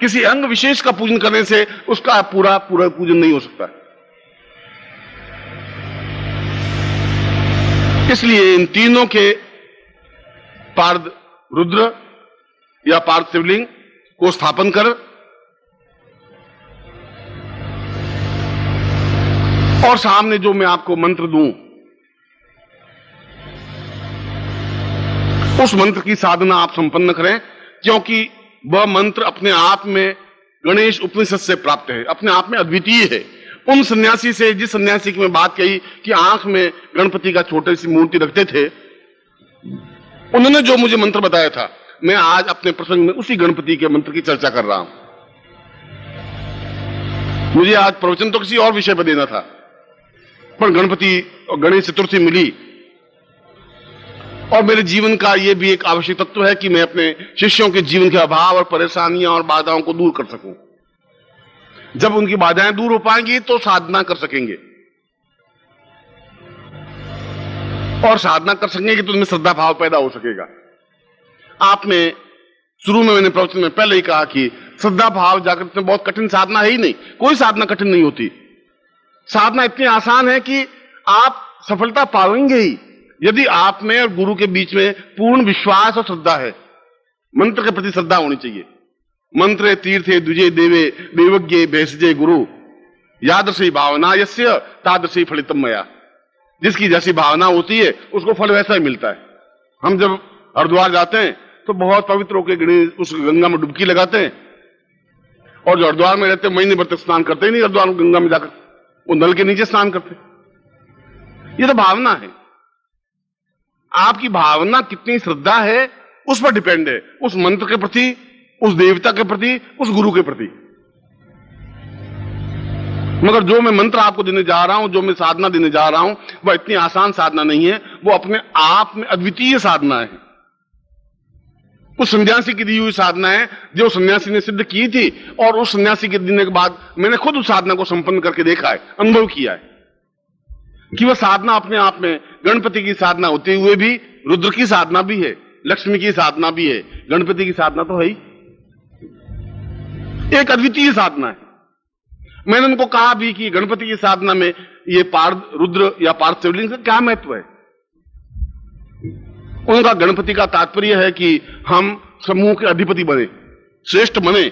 किसी अंग विशेष का पूजन करने से उसका पूरा पूरा पूजन नहीं हो सकता। इसलिए इन तीनों के पार्द रुद्र या पार्थ शिवलिंग को स्थापन कर और सामने जो मैं आपको मंत्र दूं उस मंत्र की साधना आप संपन्न करें, क्योंकि वह मंत्र अपने आप में गणेश उपनिषद से प्राप्त है, अपने आप में अद्वितीय है। उन सन्यासी से, जिस सन्यासी की मैं बात कही कि आंख में गणपति का छोटी सी मूर्ति रखते थे, उन्होंने जो मुझे मंत्र बताया था, मैं आज अपने प्रसंग में उसी गणपति के मंत्र की चर्चा कर रहा हूं। मुझे आज प्रवचन तो किसी और विषय पर देना था, पर गणपति और गणेश चतुर्थी मिली और मेरे जीवन का यह भी एक आवश्यक तत्व है कि मैं अपने शिष्यों के जीवन के अभाव और परेशानियां और बाधाओं को दूर कर सकूं। जब उनकी बाधाएं दूर हो पाएंगी तो साधना कर सकेंगे, और साधना कर सकेंगे तो उनमें श्रद्धा भाव पैदा हो सकेगा। आपने शुरू में, मैंने प्रवचन में पहले ही कहा कि श्रद्धा भाव जागृत में बहुत कठिन साधना है ही नहीं, कोई साधना कठिन नहीं होती। साधना इतनी आसान है कि आप सफलता पाएंगे ही यदि आप में और गुरु के बीच में पूर्ण विश्वास और श्रद्धा है। मंत्र के प्रति श्रद्धा होनी चाहिए। मंत्रे तीर्थे द्विजे देवे देवज्ञे भेषजे गुरु यादृशी भावना यस्य तादृशी फलितम मया। जिसकी जैसी भावना होती है उसको फल वैसा ही मिलता है। हम जब हरिद्वार जाते हैं तो बहुत पवित्र होकर गणेश उस गंगा में डुबकी लगाते हैं, और जो हरिद्वार में रहते महीने भर तक स्नान करते ही नहीं हरिद्वार में गंगा में जाकर, वो नल के नीचे स्नान करते। ये तो भावना है। आपकी भावना कितनी श्रद्धा है उस पर डिपेंड है, उस मंत्र के प्रति, उस देवता के प्रति, उस गुरु के प्रति। मगर जो मैं मंत्र आपको देने जा रहा हूं, जो मैं साधना देने जा रहा हूं, वह इतनी आसान साधना नहीं है, वो अपने आप में अद्वितीय साधना है। उस सन्यासी की दी हुई साधना है जो सन्यासी ने सिद्ध की थी, और उस सन्यासी के देने के बाद मैंने खुद उस साधना को संपन्न करके देखा है, अनुभव किया है कि वह साधना अपने आप में गणपति की साधना होते हुए भी रुद्र की साधना भी है, लक्ष्मी की साधना भी है, गणपति की साधना तो है ही, एक अद्वितीय साधना है। मैंने उनको कहा भी कि गणपति की साधना में ये पार्थ रुद्र या पार्थ शिवलिंग का क्या महत्व है। उनका गणपति का तात्पर्य है कि हम समूह के अधिपति बने, श्रेष्ठ बने।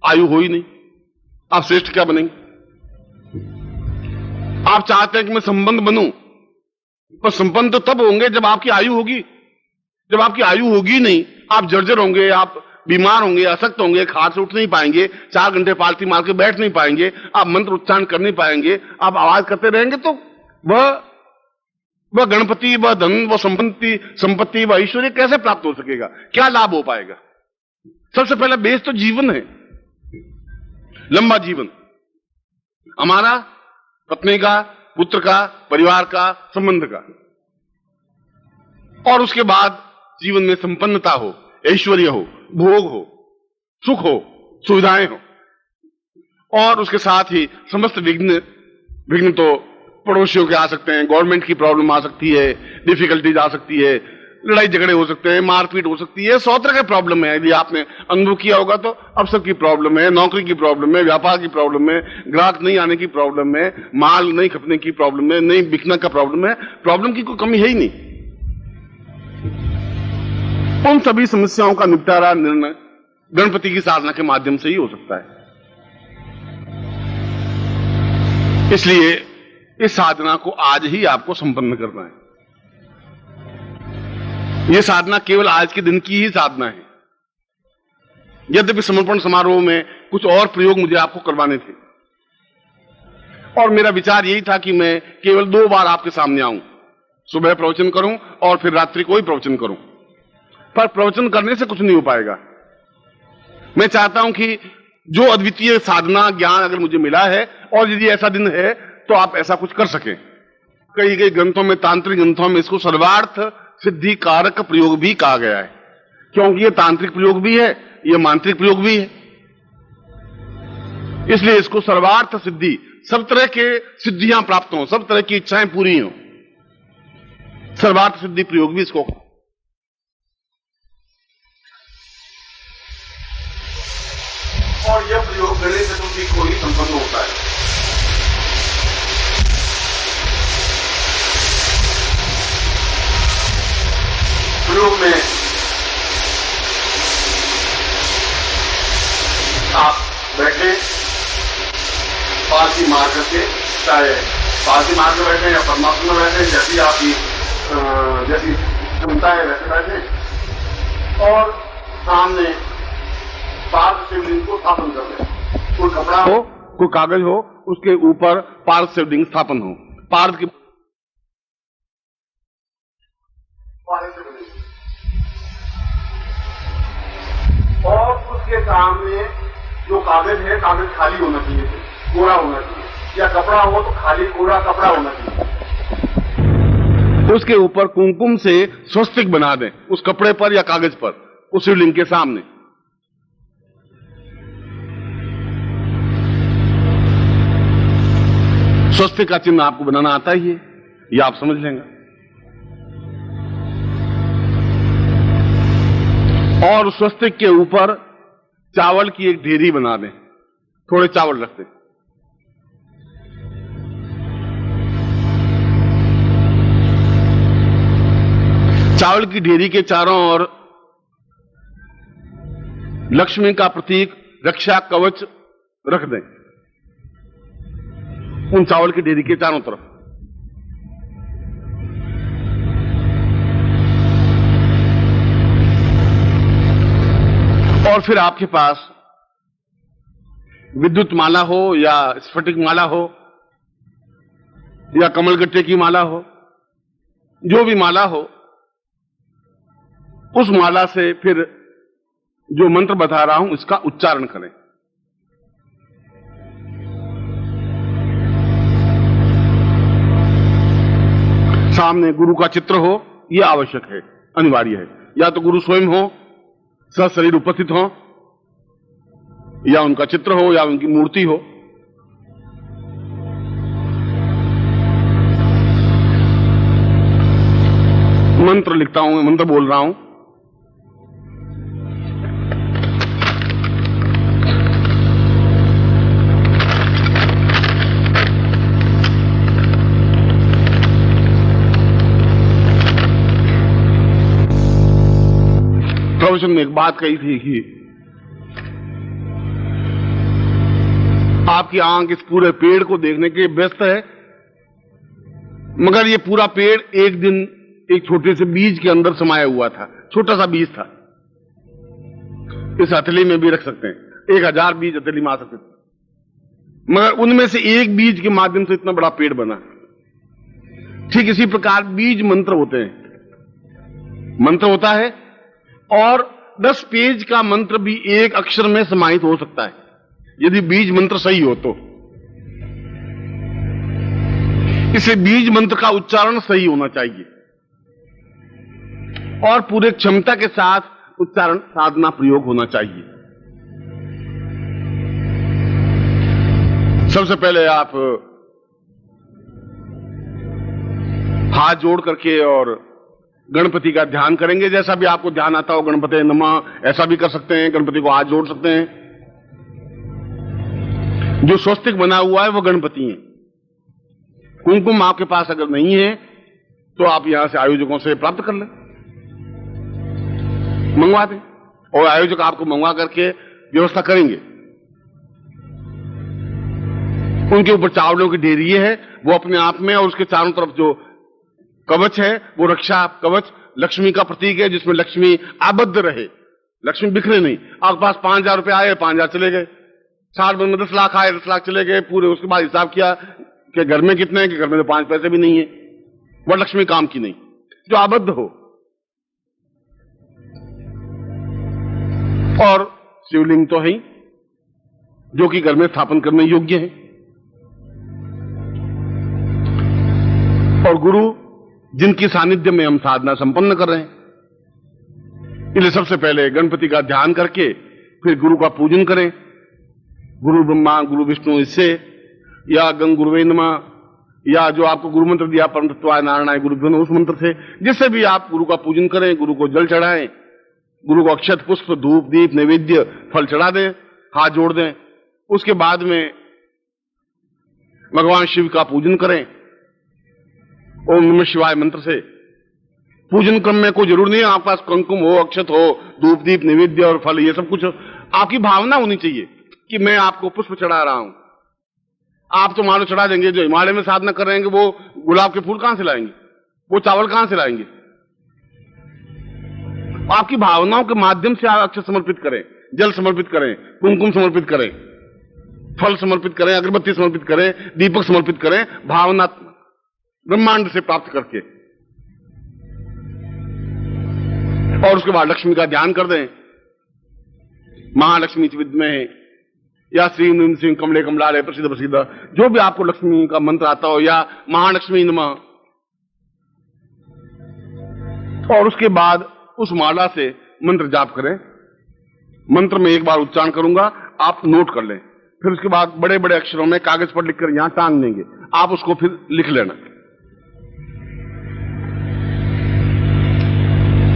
आयु हो ही नहीं, आप श्रेष्ठ क्या बनेंगे। आप चाहते हैं कि मैं संबंध बनूं, पर संबंध तो तब होंगे जब आपकी आयु होगी। जब आपकी आयु होगी नहीं, आप जर्जर होंगे, आप बीमार होंगे, असक्त होंगे, खाट से उठ नहीं पाएंगे, 4 घंटे पालती मार के बैठ नहीं पाएंगे, आप मंत्र उच्चारण कर नहीं पाएंगे, आप आवाज करते रहेंगे, तो वह गणपति, वह धन, वह संपत्ति, वह ऐश्वर्य कैसे प्राप्त हो सकेगा, क्या लाभ हो पाएगा। सबसे पहला बेस तो जीवन है, लंबा जीवन हमारा, पत्नी का, पुत्र का, परिवार का, संबंध का, और उसके बाद जीवन में संपन्नता हो, ऐश्वर्य हो, भोग हो, सुख हो, सुविधाएं हो, और उसके साथ ही समस्त विघ्न तो पड़ोसियों के आ सकते हैं, गवर्नमेंट की प्रॉब्लम आ सकती है, डिफिकल्टीज आ सकती है, लड़ाई झगड़े हो सकते हैं, मारपीट हो सकती है, 100 तरह के प्रॉब्लम है। यदि आपने अनुभव किया होगा तो अवसर की प्रॉब्लम है, नौकरी की प्रॉब्लम है, व्यापार की प्रॉब्लम है, ग्राहक नहीं आने की प्रॉब्लम है, माल नहीं खपने की प्रॉब्लम है, नहीं बिकने का प्रॉब्लम है। प्रॉब्लम की कोई कमी है ही नहीं। उन सभी समस्याओं का निपटारा, निर्णय गणपति की साधना के माध्यम से ही हो सकता है। इसलिए इस साधना को आज ही आपको संपन्न करना है। यह साधना केवल आज के दिन की ही साधना है। यद्यपि समर्पण समारोह में कुछ और प्रयोग मुझे आपको करवाने थे, और मेरा विचार यही था कि मैं केवल 2 बार आपके सामने आऊं, सुबह प्रवचन करूं और फिर रात्रि को ही प्रवचन करूं। पर प्रवचन करने से कुछ नहीं हो पाएगा। मैं चाहता हूं कि जो अद्वितीय साधना ज्ञान अगर मुझे मिला है, और यदि ऐसा दिन है तो आप ऐसा कुछ कर सकें। कई ग्रंथों में, तांत्रिक ग्रंथों में इसको सर्वार्थ सिद्धि कारक प्रयोग भी कहा गया है, क्योंकि यह तांत्रिक प्रयोग भी है, यह मांत्रिक प्रयोग भी है। इसलिए इसको सर्वार्थ सिद्धि, सब तरह के सिद्धियां प्राप्त हो, सब तरह की इच्छाएं पूरी हो, सर्वार्थ सिद्धि प्रयोग भी इसको। और यह प्रयोग गणेश चतुर्थी को ही संपन्न होता है। प्रयोग में आप बैठे पालकी मार करके, चाहे पालकी मार कर बैठे या परमात्मा में बैठे, जैसी आपकी जैसी क्षमता है वैसे बैठे और सामने पार्थ शिवलिंग को स्थापन कर दें। कोई कपड़ा हो, कोई कागज हो, उसके ऊपर पार्थ शिवलिंग स्थापन हो। पार्थ की और उसके सामने जो कागज है, कागज खाली होना चाहिए, कोरा होना चाहिए, या कपड़ा हो तो खाली कोरा कपड़ा होना चाहिए। उसके ऊपर कुमकुम से स्वस्तिक बना दें, उस कपड़े पर या कागज पर, उस शिवलिंग के सामने। स्वस्तिक का चिन्ह आपको बनाना आता ही है, ये आप समझ लेंगे। और स्वस्तिक के ऊपर चावल की एक ढेरी बना दें, थोड़े चावल रख दें। चावल की ढेरी के चारों ओर लक्ष्मी का प्रतीक रक्षा कवच रख दें, उन चावल की ढेरी के चारों तरफ। और फिर आपके पास विद्युत माला हो या स्फटिक माला हो या कमलगट्टे की माला हो, जो भी माला हो, उस माला से फिर जो मंत्र बता रहा हूं इसका उच्चारण करें। सामने गुरु का चित्र हो, यह आवश्यक है, अनिवार्य है। या तो गुरु स्वयं हो, सशरीर उपस्थित हो, या उनका चित्र हो या उनकी मूर्ति हो। मंत्र लिखता हूं, मंत्र बोल रहा हूं। प्रवचन में एक बात कही थी कि आपकी आंख इस पूरे पेड़ को देखने के लिए व्यस्त है, मगर ये पूरा पेड़ एक दिन एक छोटे से बीज के अंदर समाया हुआ था। छोटा सा बीज था, इस हथेली में भी रख सकते हैं, 1000 बीज हथेली में आ सकते थे, मगर उनमें से एक बीज के माध्यम से इतना बड़ा पेड़ बना। ठीक इसी प्रकार बीज मंत्र होते हैं, मंत्र होता है, और 10 पेज का मंत्र भी एक अक्षर में समाहित हो सकता है, यदि बीज मंत्र सही हो तो। इसे बीज मंत्र का उच्चारण सही होना चाहिए और पूरे क्षमता के साथ उच्चारण साधना प्रयोग होना चाहिए। सबसे पहले आप हाथ जोड़ करके और गणपति का ध्यान करेंगे, जैसा भी आपको ध्यान आता हो। गणपति नमः ऐसा भी कर सकते हैं, गणपति को हाथ जोड़ सकते हैं। जो स्वस्तिक बना हुआ है वो गणपति है। कुमकुम आपके पास अगर नहीं है तो आप यहां से आयोजकों से प्राप्त कर लें, मंगवा दें, और आयोजक आपको मंगवा करके व्यवस्था करेंगे। उनके ऊपर चावलों की ढेरी है, वो अपने आप में, और उसके चारों तरफ जो कवच है वो रक्षा कवच लक्ष्मी का प्रतीक है, जिसमें लक्ष्मी आबद्ध रहे, लक्ष्मी बिखरे नहीं। आपके पास 5000 रुपए आए, 5000 चले गए, 60 में 10 लाख आए, 10 लाख चले गए पूरे। उसके बाद हिसाब किया कि घर में कितने हैं, कि घर में तो 5 पैसे भी नहीं है, वह लक्ष्मी काम की नहीं, जो आबद्ध हो। और शिवलिंग तो है जो कि घर में स्थापन करने योग्य है। और गुरु जिनकी सानिध्य में हम साधना संपन्न कर रहे हैं, इसलिए सबसे पहले गणपति का ध्यान करके फिर गुरु का पूजन करें। गुरु ब्रह्मा गुरु विष्णु इससे, या गंग गुरुवे नमः, या जो आपको गुरु मंत्र दिया परम तत्वाय नारायणाय गुरुभ्यो नमः, उस मंत्र से, जिससे भी आप गुरु का पूजन करें, गुरु को जल चढ़ाएं, गुरु को अक्षत पुष्प धूप दीप नैवेद्य फल चढ़ा दें। हाथ जोड़ दें। उसके बाद में भगवान शिव का पूजन करें ओम नमः शिवाय मंत्र से। पूजन क्रम में कोई जरूर नहीं है आपके पास कुमकुम हो, अक्षत हो, धूप दीप नैवेद्य और फल, ये सब कुछ आपकी भावना होनी चाहिए कि मैं आपको पुष्प चढ़ा रहा हूं। आप तो मानो चढ़ा देंगे, जो हिमालय में साधना कर रहेंगे वो गुलाब के फूल कहां से लाएंगे, वो चावल कहां से लाएंगे। आपकी भावनाओं के माध्यम से आप अक्षत समर्पित करें, जल समर्पित करें, कुमकुम समर्पित करें, फल समर्पित करें, अगरबत्ती समर्पित करें, दीपक समर्पित करें, भावनात्मक ब्रह्मांड से प्राप्त करके। और उसके बाद लक्ष्मी का ध्यान कर दें। महालक्ष्मी विद्महे या श्री नीम सिंह कमले कमलालय प्रसिद्ध प्रसिद्ध, जो भी आपको लक्ष्मी का मंत्र आता हो, या महालक्ष्मी नमः। और उसके बाद उस माला से मंत्र जाप करें। मंत्र में एक बार उच्चारण करूंगा, आप नोट कर लें। फिर उसके बाद बड़े बड़े अक्षरों में कागज पर लिखकर यहां टांग देंगे, आप उसको फिर लिख लेना।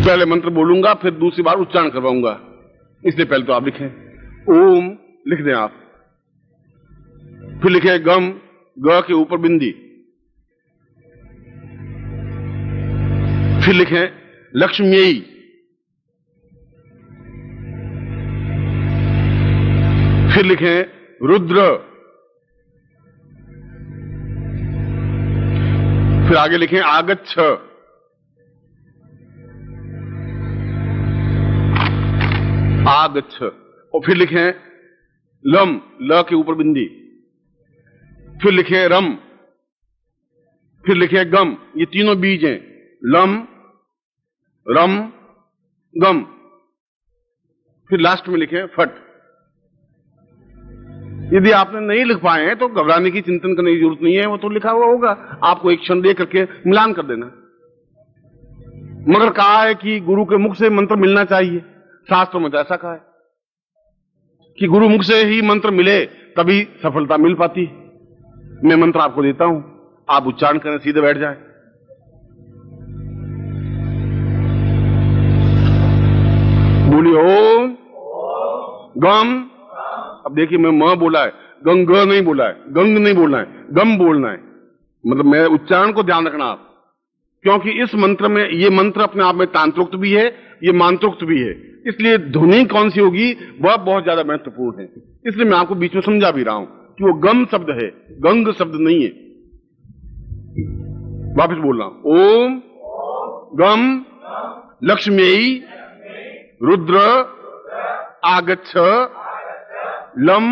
पहले मंत्र बोलूंगा, फिर दूसरी बार उच्चारण करवाऊंगा, इसलिए पहले तो आप लिखें। ओम लिख दें आप, फिर लिखें गम, ग के ऊपर बिंदी, फिर लिखें लक्ष्मी, फिर लिखें रुद्र, फिर आगे लिखें आगच्छ, आगच्छ, और फिर लिखें लम, ल के ऊपर बिंदी, फिर लिखें रम, फिर लिखें गम। ये तीनों बीज हैं, लम, रम, गम। फिर लास्ट में लिखें फट। यदि आपने नहीं लिख पाए हैं तो घबराने की, चिंतन करने की जरूरत नहीं है, वो तो लिखा हुआ होगा, आपको एक क्षण दे करके मिलान कर देना। मगर कहा है कि गुरु के मुख से मंत्र मिलना चाहिए, शास्त्रों में तो ऐसा कहा है कि गुरु मुख से ही मंत्र मिले तभी सफलता मिल पाती है। मैं मंत्र आपको देता हूं, आप उच्चारण करें, सीधे बैठ जाए। बोलिए ओम गम। अब देखिए मैं म बोला है, गंग नहीं बोला है, गंग नहीं बोलना है, गम बोलना है। मतलब मैं उच्चारण को ध्यान रखना आप, क्योंकि इस मंत्र में, ये मंत्र अपने आप में तांत्रोक्त भी है, ये मंत्रोक्त भी है, इसलिए ध्वनि कौन सी होगी वह बहुत ज्यादा महत्वपूर्ण है। इसलिए मैं आपको बीच में समझा भी रहा हूं कि वो गम शब्द है, गंग शब्द नहीं है। वापस बोल रहा हूं, ओम गम लक्ष्मी रुद्र आगच्छ लम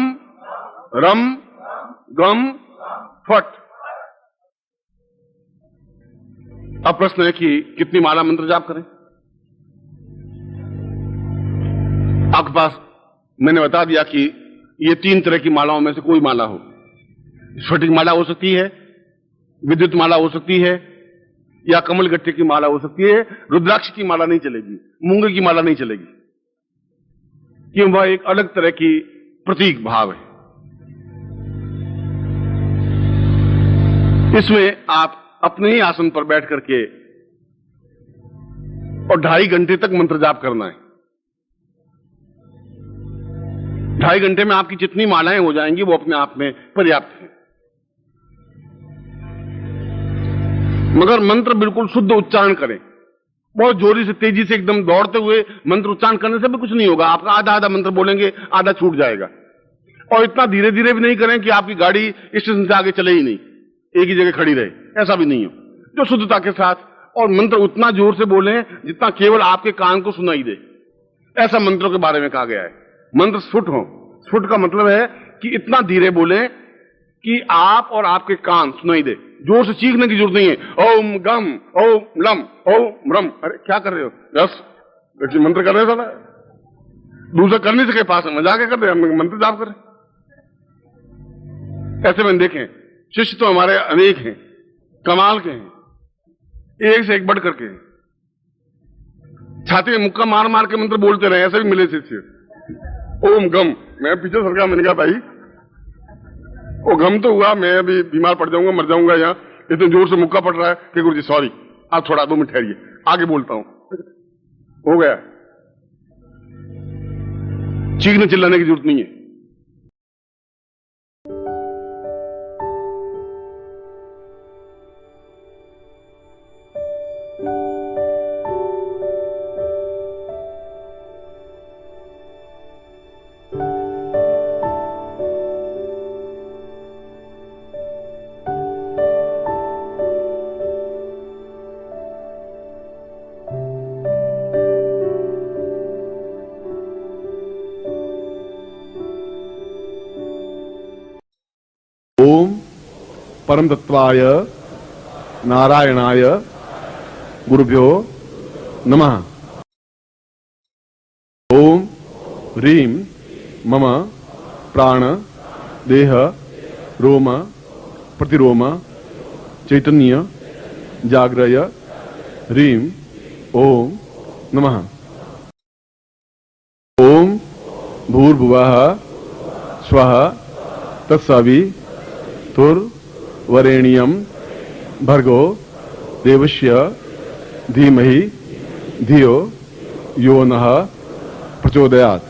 रम गम फट। अब प्रश्न है कि कितनी माला मंत्र जाप करें। आपके पास मैंने बता दिया कि ये 3 तरह की मालाओं में से कोई माला हो। स्फटिक माला हो सकती है, विद्युत माला हो सकती है, या कमल गट्टे की माला हो सकती है। रुद्राक्ष की माला नहीं चलेगी, मूंगे की माला नहीं चलेगी, क्यों वह एक अलग तरह की प्रतीक भाव है। इसमें आप अपने ही आसन पर बैठ करके और 2.5 घंटे तक मंत्र जाप करना है। 2.5 घंटे में आपकी जितनी मालाएं हो जाएंगी वो अपने आप में पर्याप्त है। मगर मंत्र बिल्कुल शुद्ध उच्चारण करें। बहुत जोरी से, तेजी से, एकदम दौड़ते हुए मंत्र उच्चारण करने से भी कुछ नहीं होगा। आपका आधा आधा मंत्र बोलेंगे, आधा छूट जाएगा। और इतना धीरे धीरे भी नहीं करें कि आपकी गाड़ी स्टेशन से आगे चले ही नहीं, एक ही जगह खड़ी रहे, ऐसा भी नहीं हो। जो शुद्धता के साथ, और मंत्र उतना जोर से बोलें जितना केवल आपके कान को सुनाई दे। ऐसा मंत्रों के बारे में कहा गया है। मंत्र स्फुट हो। स्फुट का मतलब है कि इतना धीरे बोलें कि आप और आपके कान सुनाई दे। जोर से चीखने की जरूरत नहीं है। ओम गम ओम लम ओम रम। अरे क्या कर रहे हो, बस मंत्र कर रहे हो, साला दूसरा कर नहीं सके, पास मजाक कर रहे हैं, मंत्र जाप कर रहे। ऐसे में देखें, शिष्य तो हमारे अनेक हैं, कमाल के हैं, एक से एक बढ़ करके छाती में मुक्का मार मार के मंत्र बोलते रहे। ऐसे भी मिले शिष्य। ओम गम, मैं पीछे सरकार, मैंने कहा भाई वो गम तो हुआ, मैं अभी बीमार पड़ जाऊंगा, मर जाऊंगा, यहाँ इतने जोर से मुक्का पड़ रहा है कि गुरु जी सॉरी, आप थोड़ा 2 मिनट ठहरिए, आगे बोलता हूं। हो गया, चीखने चिल्लाने की जरूरत नहीं है। परम तत्वाय नारायणाय गुरुभ्यो नमः। ओम ह्रीं मम प्राण देह रोम प्रतिरोम चैतन्य जाग्रय ह्रीं ओम नमः। ओम भूर्भुवः स्वः तत्सवितुर्वरेण्यं भर्गो देवस्य धीमहि धियो यो नः प्रचोदयात्।